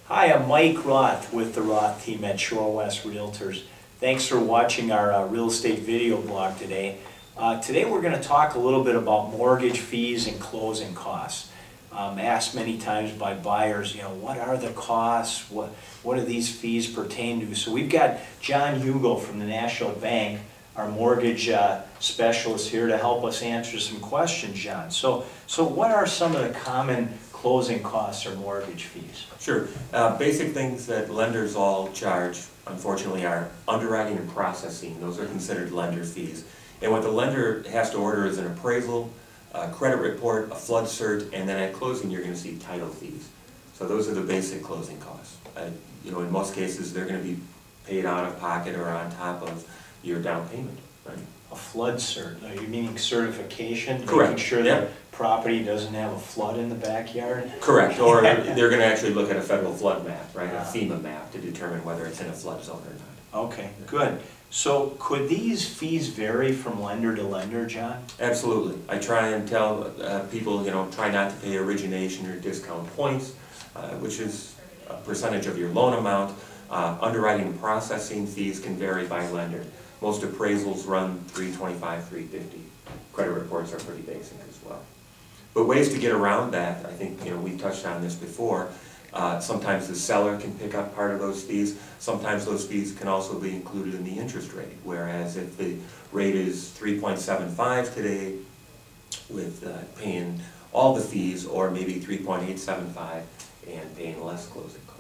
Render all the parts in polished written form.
Hi, I'm Mike Roth with the Roth Team at Shorewest Realtors. Thanks for watching our real estate video blog today. Today we're going to talk a little bit about mortgage fees and closing costs. Asked many times by buyers, what are the costs? What do these fees pertain to? So we've got John Hugo from the National Bank, our mortgage specialist, here to help us answer some questions, John. So what are some of the common closing costs or mortgage fees? Sure. Basic things that lenders all charge, unfortunately, are underwriting and processing. Those are considered lender fees. And what the lender has to order is an appraisal, a credit report, a flood cert, and then at closing you're going to see title fees. So those are the basic closing costs. In most cases they're going to be paid out of pocket or on top of your down payment. Right? A flood cert? Are you meaning certification? Correct. Making sure Yep. the property doesn't have a flood in the backyard? Correct. Or they're going to actually look at a federal flood map, right? A FEMA map to determine whether it's in a flood zone or not. Okay, good. So could these fees vary from lender to lender, John? Absolutely. I try and tell people, try not to pay origination or discount points, which is a percentage of your loan amount. Underwriting and processing fees can vary by lender. Most appraisals run $325, $350. Credit reports are pretty basic as well. But ways to get around that, I think we touched on this before. Sometimes the seller can pick up part of those fees. Sometimes those fees can also be included in the interest rate. Whereas if the rate is 3.75 today, with paying all the fees, or maybe 3.875 and paying less closing costs.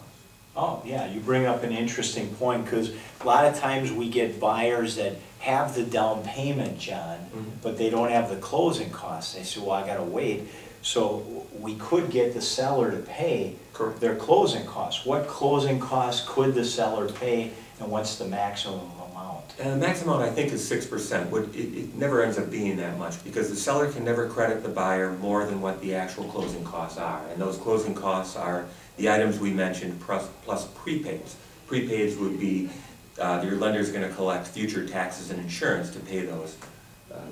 Oh, yeah, you bring up an interesting point, because a lot of times we get buyers that have the down payment, John, but they don't have the closing costs. They say, well, I got to wait. So we could get the seller to pay their closing costs. What closing costs could the seller pay, and what's the maximum amount? The maximum amount, I think, is 6%. It never ends up being that much, because the seller can never credit the buyer more than what the actual closing costs are. And those closing costs are the items we mentioned plus prepaids. Prepaids would be your lender's going to collect future taxes and insurance to pay those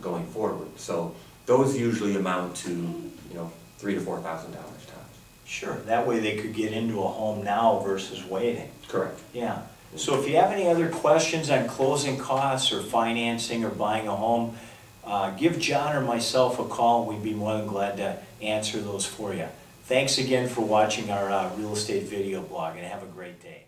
going forward. So those usually amount to $3,000 to $4,000 tops. Sure, that way they could get into a home now versus waiting. Correct. Yeah. So if you have any other questions on closing costs or financing or buying a home, give John or myself a call. We'd be more than glad to answer those for you. Thanks again for watching our real estate video blog, and have a great day.